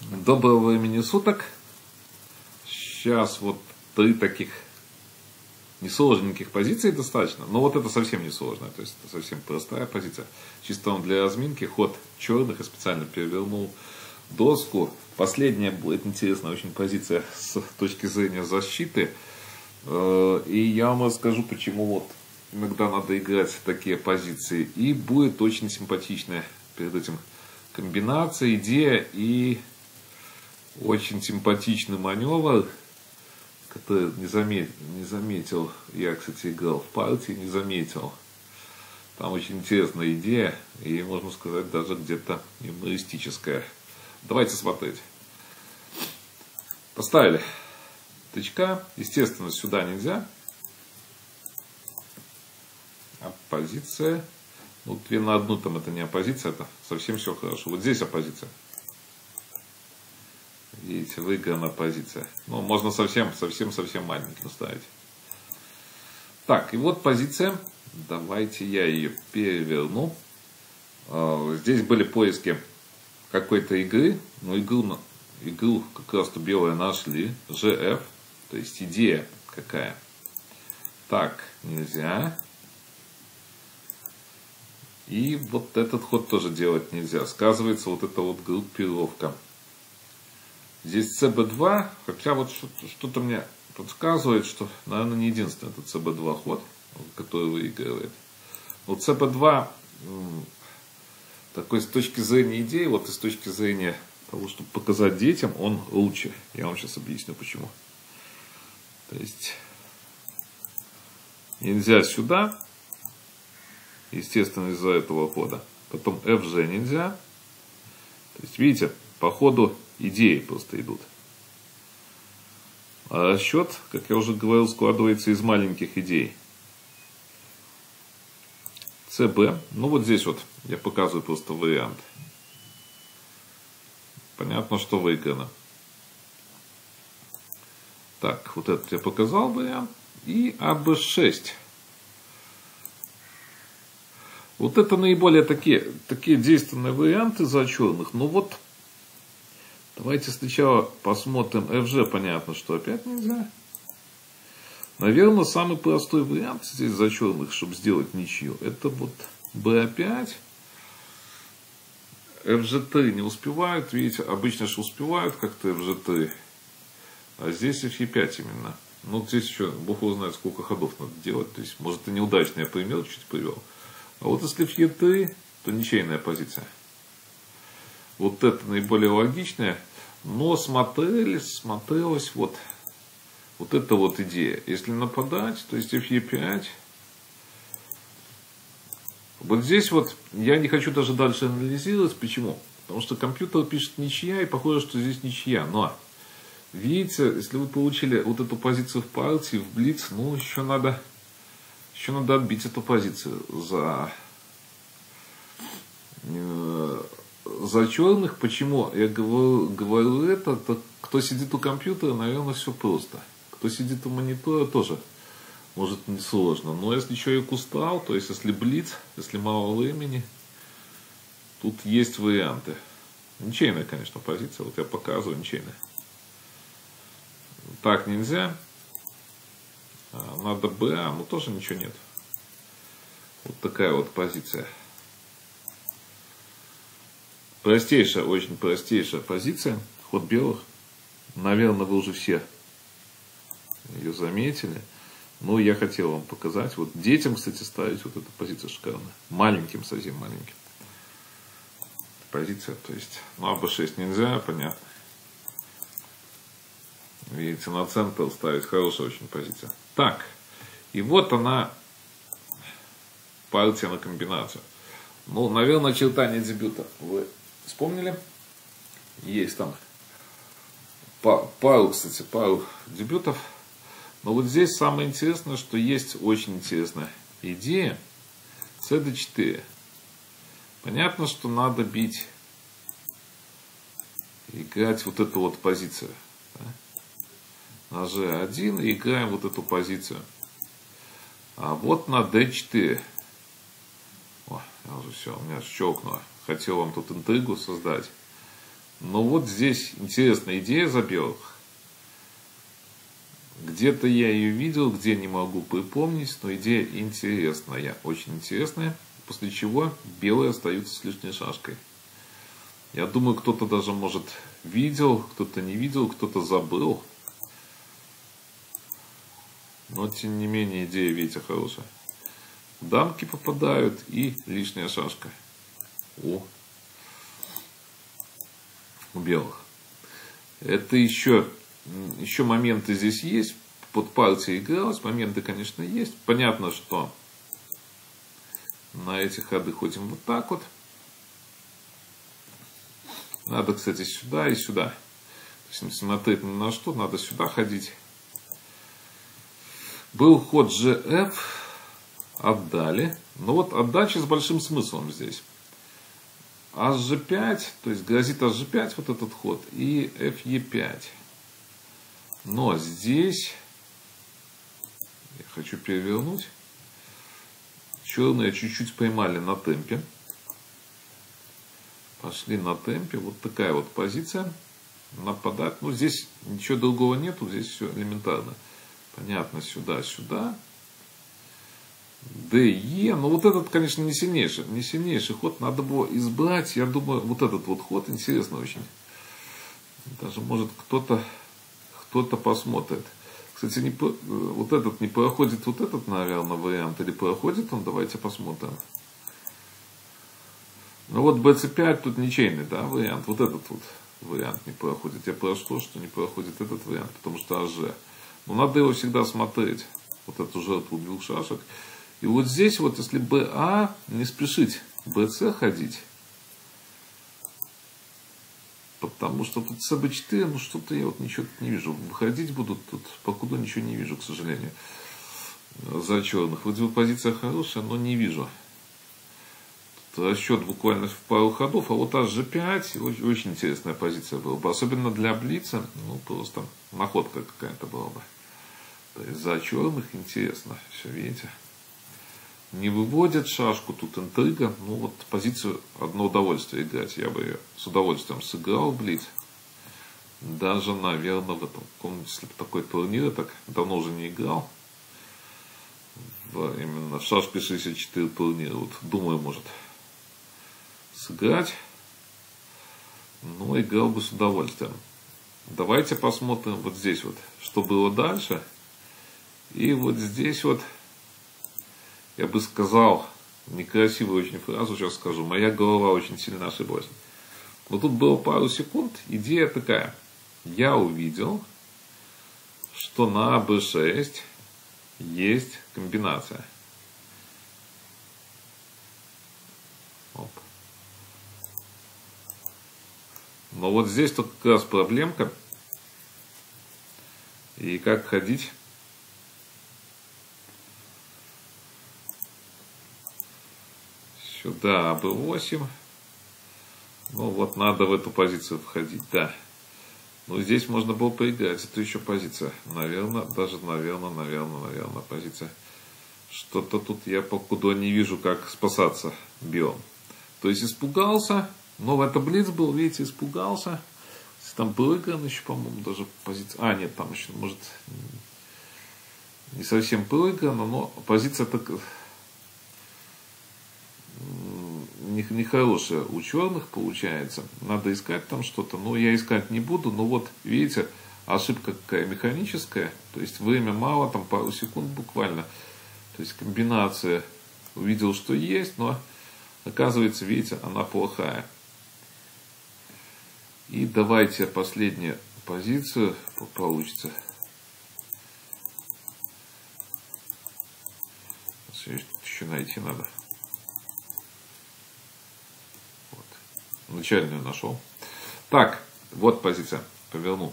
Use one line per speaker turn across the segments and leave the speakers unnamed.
Доброго времени суток. Сейчас вот 3 таких несложненьких позиции достаточно. Но вот это совсем не сложная, то есть это совсем простая позиция. Чисто он для разминки, ход черных, я специально перевернул доску. Последняя будет интересная очень позиция с точки зрения защиты. И я вам расскажу, почему вот иногда надо играть в такие позиции. И будет очень симпатичная перед этим комбинация, идея и очень симпатичный маневр, который не заметил. Я, кстати, играл в партии, не заметил. Там очень интересная идея и, можно сказать, даже где-то юмористическая. Давайте смотреть. Поставили тычка. Естественно, сюда нельзя. Оппозиция. Ну, 2 на 1 там это не оппозиция, это совсем все хорошо. Вот здесь оппозиция. Видите, выиграна позиция. Ну, можно совсем маленьким ставить. Так, и вот позиция. Давайте я ее переверну. Здесь были поиски какой-то игры. Но игру как раз-то белые нашли. GF. То есть идея какая. Так, нельзя. И вот этот ход тоже делать нельзя. Сказывается вот эта вот группировка. Здесь CB2, хотя вот что-то мне подсказывает, что, наверное, не единственный этот CB2 ход, который выигрывает. Вот CB2, такой с точки зрения идеи, вот и с точки зрения того, чтобы показать детям, он лучше. Я вам сейчас объясню почему. То есть, нельзя сюда, естественно, из-за этого хода. Потом FG нельзя. То есть, видите, по ходу идеи просто идут. А расчет, как я уже говорил, складывается из маленьких идей. CB. Ну вот здесь вот я показываю просто вариант. Понятно, что выиграно. Так, вот этот я показал вариант. И АБ6. Вот это наиболее такие действенные варианты за черных. Но вот давайте сначала посмотрим FG. Понятно, что опять нельзя. Наверное, самый простой вариант здесь за черных, чтобы сделать ничью, это вот B5. FG3 не успевают. Видите, обычно же успевают как-то FG3. А здесь FE5 именно. Ну, здесь еще, бог его знает, сколько ходов надо делать. То есть, может, и неудачный я пример чуть привел. А вот если FE3, то ничейная позиция. Вот это наиболее логичное. Но смотрелась вот эта вот идея. Если нападать, то есть FE5. Вот здесь вот я не хочу даже дальше анализировать. Почему? Потому что компьютер пишет ничья, и похоже, что здесь ничья. Но, видите, если вы получили вот эту позицию в партии, в блиц, ну, еще надо отбить эту позицию за черных. Почему я говорю это? То, кто сидит у компьютера, наверное, все просто. Кто сидит у монитора, тоже может не сложно. Но если человек устал, то есть если блиц, если мало времени, тут есть варианты. Ничейная, конечно, позиция. Вот я показываю ничейная. Так нельзя. Надо БА, но тоже ничего нет. Вот такая вот позиция. Простейшая, очень простейшая позиция. Ход белых. Наверное, вы уже все ее заметили. Но я хотел вам показать. Вот детям, кстати, ставить вот эту позицию шикарная. Маленьким, совсем маленьким. Позиция, то есть, ну, АБ6 нельзя, понятно. Видите, на центр ставить хорошая очень позиция. Так, и вот она, партия на комбинацию. Ну, наверное, очертания дебюта вы вспомнили. Есть там пару дебютов. Но вот здесь самое интересное, что есть очень интересная идея. CD4. Понятно, что надо бить, играть вот эту вот позицию. Да? На G1 и играем вот эту позицию. А вот на D4. О, я уже все, у меня щелкнуло. Хотел вам тут интригу создать. Но вот здесь интересная идея за белых. Где-то я ее видел, где не могу припомнить, но идея интересная, очень интересная. После чего белые остаются с лишней шашкой. Я думаю, кто-то даже, может, видел, кто-то не видел, кто-то забыл. Но, тем не менее, идея, видите, хорошая. Дамки попадают и лишняя шашка у белых. Это еще моменты здесь есть. Под партией игралось, моменты, конечно, есть. Понятно, что на эти ходы ходим вот так вот. Надо, кстати, сюда и сюда. То есть, смотреть ни на что, надо сюда ходить. Был ход GF. Отдали. Но вот отдача с большим смыслом здесь. HG5, то есть грозит HG5 вот этот ход. И FE5. Но здесь я хочу перевернуть. Черные чуть-чуть поймали на темпе. Пошли на темпе. Вот такая вот позиция. Нападать. Ну, здесь ничего другого нету. Здесь все элементарно. Понятно, сюда, сюда. ДЕ. Но вот этот, конечно, не сильнейший ход. Надо было избрать. Я думаю, вот этот вот ход интересный очень. Даже, может, кто-то посмотрит. Кстати, вот этот не проходит, вот этот, наверное, вариант. Или проходит он? Давайте посмотрим. Ну вот BC5 тут ничейный, да, вариант. Вот этот вот вариант не проходит. Я прошу, что не проходит этот вариант, потому что АЖ. Но надо его всегда смотреть. Вот эту жертву двух шашек. И вот здесь вот, если БА, не спешить БС ходить. Потому что тут СБ4, ну что-то я вот ничего не вижу. Выходить будут тут, покуда ничего не вижу, к сожалению. За черных. Вроде бы позиция хорошая, но не вижу. Тут расчет буквально в пару ходов. А вот HG5, очень интересная позиция была бы. Особенно для блица, ну просто находка какая-то была бы. То есть за черных интересно. Все, видите? Не выводят шашку, тут интрига. Ну вот позицию одно удовольствие играть. Я бы ее с удовольствием сыграл в блиц. Даже, наверное, в этом, помните, если бы такой турнир, так давно уже не играл. Именно в шашке 64 турнира. Вот думаю, может сыграть. Но играл бы с удовольствием. Давайте посмотрим вот здесь вот, что было дальше. И вот здесь вот. Я бы сказал, некрасивую очень фразу сейчас скажу, моя голова очень сильно ошиблась. Но тут было пару секунд, идея такая. Я увидел, что на B6 есть комбинация. Оп. Но вот здесь тут как раз проблемка. И как ходить? Сюда B8. Ну вот надо в эту позицию входить, да. Ну здесь можно было поиграть. Это еще позиция. Наверное, позиция. Что-то тут я покуда не вижу, как спасаться белым. То есть испугался. Но это блиц был, видите, испугался. Там проигран еще, по-моему, даже позиция. А, нет, там еще, может, не совсем проиграна, но позиция так нехорошая у черных получается. Надо искать там что-то. Но я искать не буду. Но вот, видите, ошибка какая механическая. То есть время мало, там пару секунд буквально. То есть комбинация увидел, что есть, но оказывается, видите, она плохая. И давайте последнюю позицию получится. Еще найти надо. Вот. Начальную нашел. Так, вот позиция. Поверну.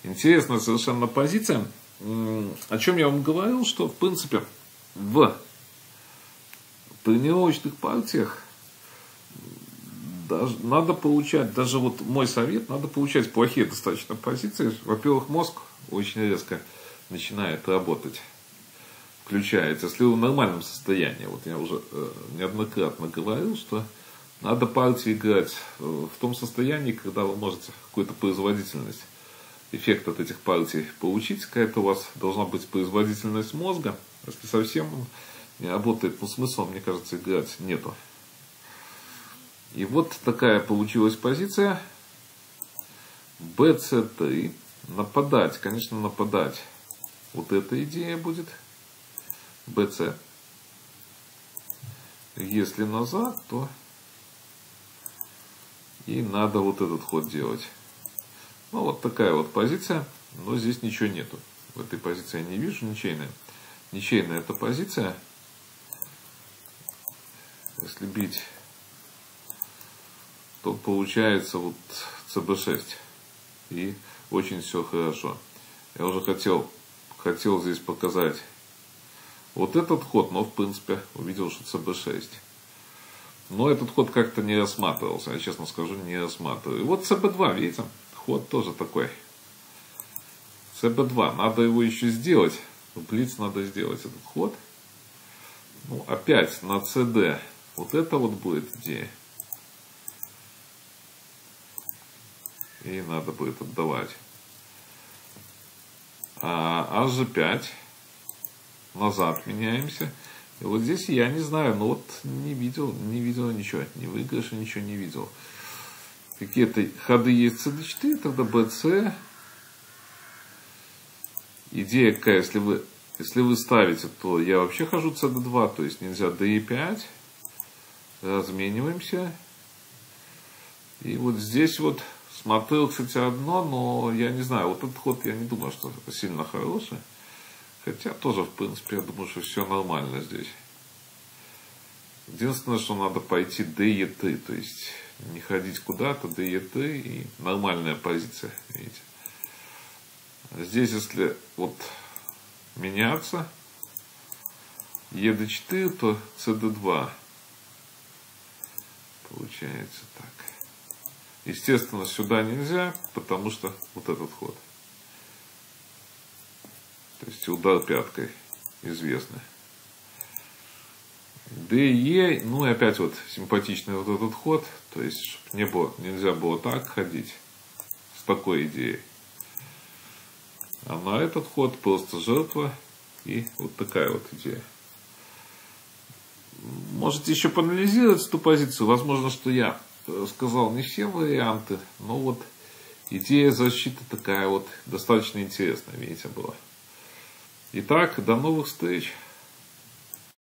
Интересная совершенно позиция. О чем я вам говорил, что в принципе в тренировочных партиях даже, надо получать, даже вот мой совет, надо получать плохие достаточно позиции. Во-первых, мозг очень резко начинает работать, включается, если вы в нормальном состоянии. Вот я уже неоднократно говорил, что Надо партии играть в том состоянии, когда вы можете какую-то производительность, эффект от этих партий получить. Какая-то у вас должна быть производительность мозга. Если совсем он не работает, ну смысла, мне кажется, играть нету. И вот такая получилась позиция. BC3. Нападать, конечно, нападать. Вот эта идея будет. BC. Если назад, то и надо вот этот ход делать. Ну, вот такая вот позиция. Но здесь ничего нету. В этой позиции я не вижу ничейная. Ничейная эта позиция. Если бить, то получается вот CB6. И очень все хорошо. Я уже хотел здесь показать вот этот ход, но в принципе увидел, что CB6. Но этот ход как-то не рассматривался, я честно скажу, не рассматриваю. И вот CB2, видите, ход тоже такой. CB2, надо его еще сделать. В блиц надо сделать этот ход. Ну, опять на CD. Вот это вот будет идея. И надо будет отдавать. А H5. Назад меняемся. И вот здесь я не знаю, но вот не видел ничего. Ни выигрыша, ничего не видел. Какие-то ходы есть CD4, тогда BC. Идея какая, если вы ставите, то я вообще хожу CD2, то есть нельзя DE5. Размениваемся. И вот здесь вот смотрел, кстати, одно, но я не знаю, вот этот ход я не думаю, что это сильно хороший. Хотя тоже, в принципе, я думаю, что все нормально здесь. Единственное, что надо пойти DE3, то есть не ходить куда-то, DE3 и нормальная позиция, видите. Здесь, если вот меняться, ED4, то CD2. Получается так. Естественно, сюда нельзя, потому что вот этот ход. То есть удар пяткой известный. DE, ну и опять вот симпатичный вот этот ход. То есть, чтобы нельзя было так ходить с такой идеей. А на этот ход просто жертва и вот такая вот идея. Можете еще проанализировать эту позицию. Возможно, что я сказал не все варианты, но вот идея защиты такая вот достаточно интересная, видите, была. Итак, до новых встреч.